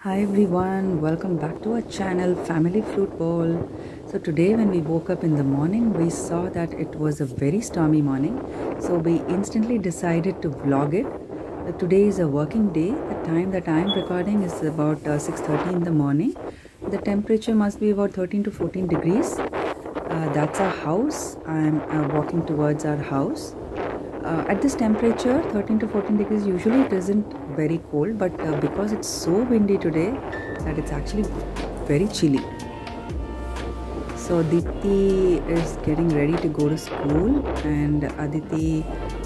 Hi everyone, welcome back to our channel Family Fruit Bowl. So today when we woke up in the morning, we saw that it was a very stormy morning. So we instantly decided to vlog it. Today is a working day. The time that I am recording is about 6:30 in the morning. The temperature must be about 13 to 14 degrees. That's our house. I'm walking towards our house. At this temperature, 13 to 14 degrees, usually it isn't very cold, but because it's so windy today, that it's actually very chilly. So Diti is getting ready to go to school, and Aditi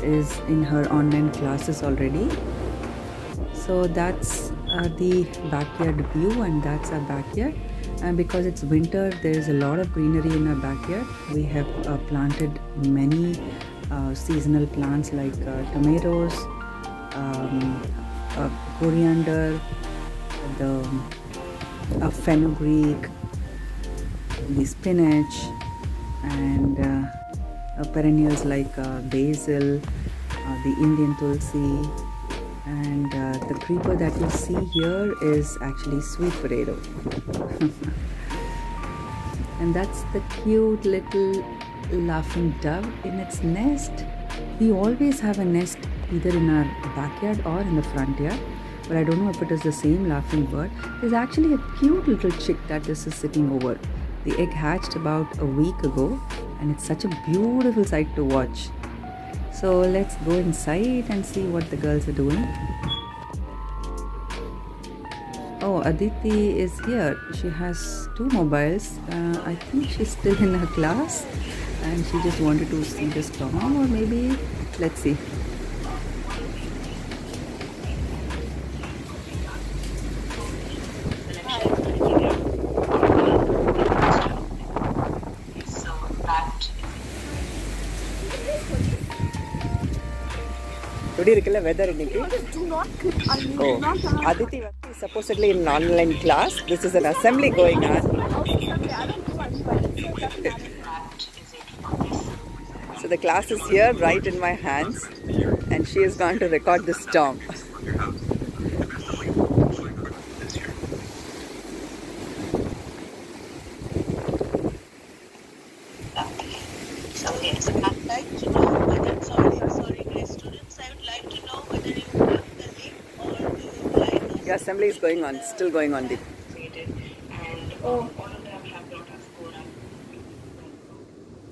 is in her online classes already. So that's the backyard view, and that's our backyard. And because it's winter, there is a lot of greenery in our backyard. We have planted many seasonal plants like tomatoes, coriander, the fenugreek, the spinach, and perennials like basil, the Indian tulsi, and the creeper that you see here is actually sweet potato. And that's the cute little laughing dove in its nest. We always have a nest either in our backyard or in the front yard, but I don't know if it is the same laughing bird. There's actually a cute little chick that is sitting over. The egg hatched about a week ago, and it's such a beautiful sight to watch. So let's go inside and see what the girls are doing. Oh, Aditi is here. She has two mobiles. I think she's still in her class and she just wanted to see the storm, or maybe, let's see. Today is weather இன்னைக்கு. Oh, Aditi is supposedly in an online class. This is an assembly going on. So the class is here right in my hands, and she is going to record the storm. The assembly is going on, still going on. Oh.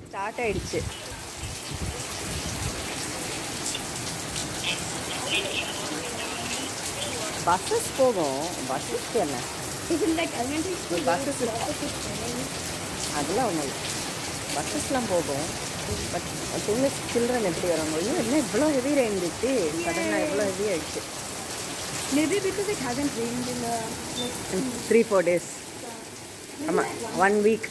Start ஆயிடுச்சு. Buses போகும், buses என்ன? Isn't like elementary school? Buses அதெல்லாம் ஒன்றும் இல்லை. பஸ்ஸஸ்லாம் போகும், but children எப்படி வராங்க? என்ன இவ்வளோ ஹெவி ரெயின் இருந்துச்சு, சடனாக இவ்வளோ ஹெவி ஆயிடுச்சு. Maybe because it hasn't rained in in 3-4 days. ஆமா, 1 week.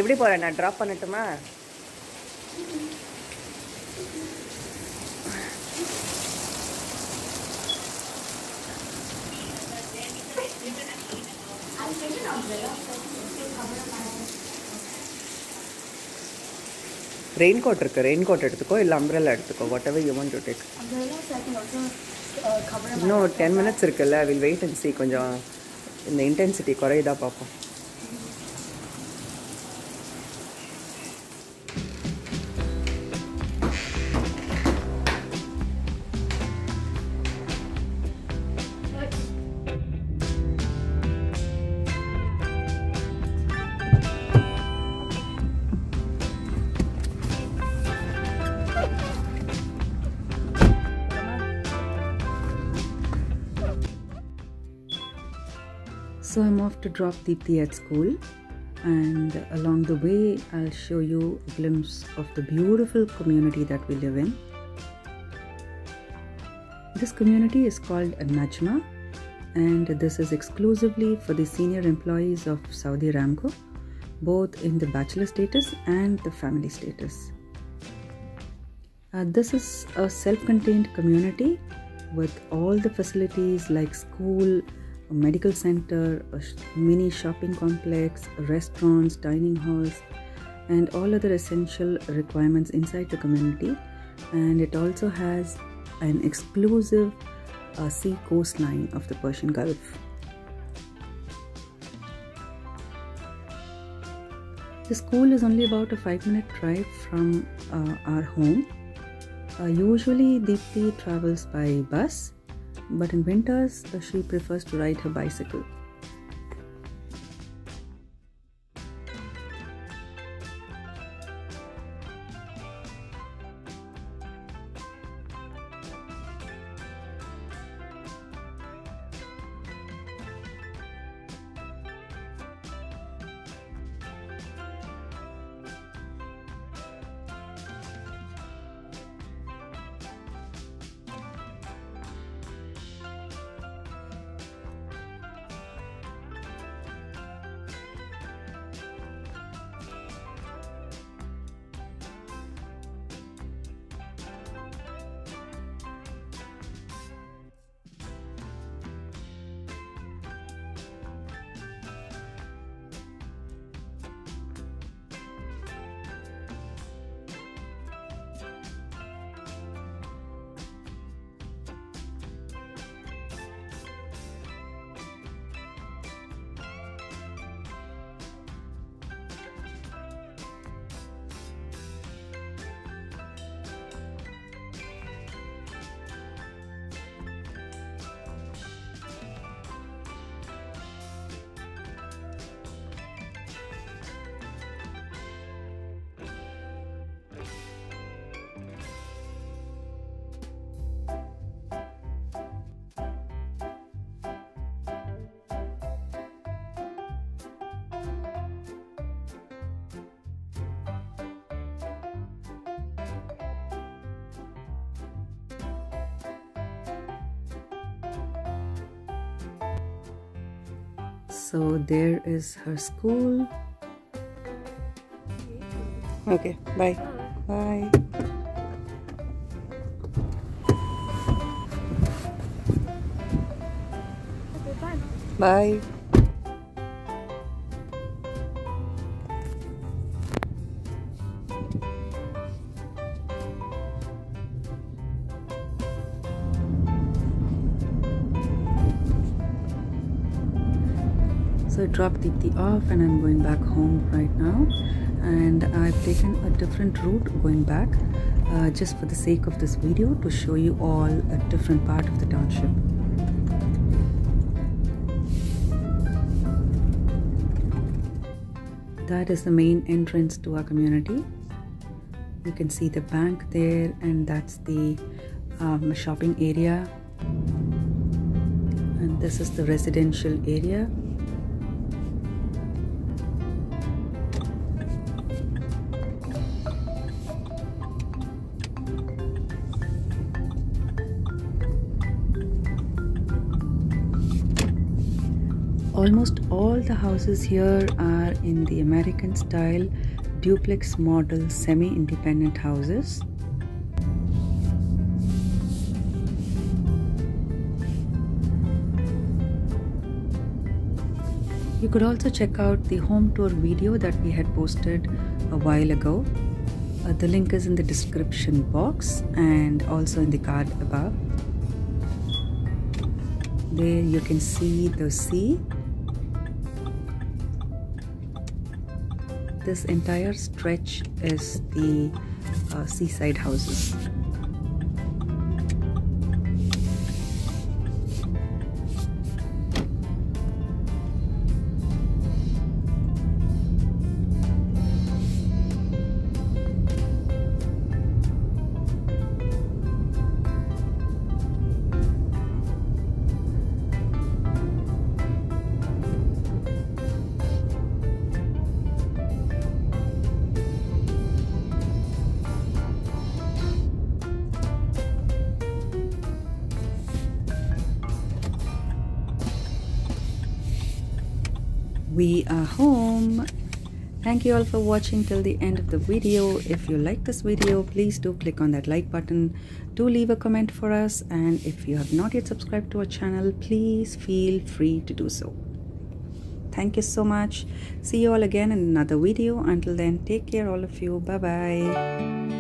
எப்படி போற? நான் டிராப் பண்ணட்டுமா? ரெயின்கோட் இருக்கு, ரெயின்கோட் எடுத்துக்கோ, இல்லை அம்ப்ரெல்லா எடுத்துக்கோ, whatever you want to take. இன்னும் 10 minutes இருக்குல்ல, we'll wait and see. கொஞ்சம் இந்த இன்டென்சிட்டி குறையுதா பார்ப்போம். So I'm off to drop Deepthi at school, and along the way I'll show you a glimpse of the beautiful community that we live in. This community is called Najmah, and this is exclusively for the senior employees of Saudi Aramco, both in the bachelor status and the family status. This is a self-contained community with all the facilities like school, a medical center, a mini shopping complex, restaurants, dining halls, and all other essential requirements inside the community. And it also has an exclusive sea coastline of the Persian Gulf. The school is only about a 5-minute drive from our home. Usually Deepthi travels by bus, but in winters she prefers to ride her bicycle. So there is her school. Okay, bye. Bye. Bye. So I dropped Deepthi off and I'm going back home right now, and I've taken a different route going back just for the sake of this video to show you all a different part of the township. That is the main entrance to our community. You can see the bank there, and that's the shopping area, and this is the residential area. Almost all the houses here are in the American style duplex model semi-independent houses. You could also check out the home tour video that we had posted a while ago. The link is in the description box and also in the card above. There you can see the sea. This entire stretch is the seaside houses. We are home. Thank you all for watching till the end of the video. If you like this video, please do click on that like button. Do leave a comment for us, and if you have not yet subscribed to our channel, please feel free to do so. Thank you so much. See you all again in another video. Until then, take care all of you. Bye bye.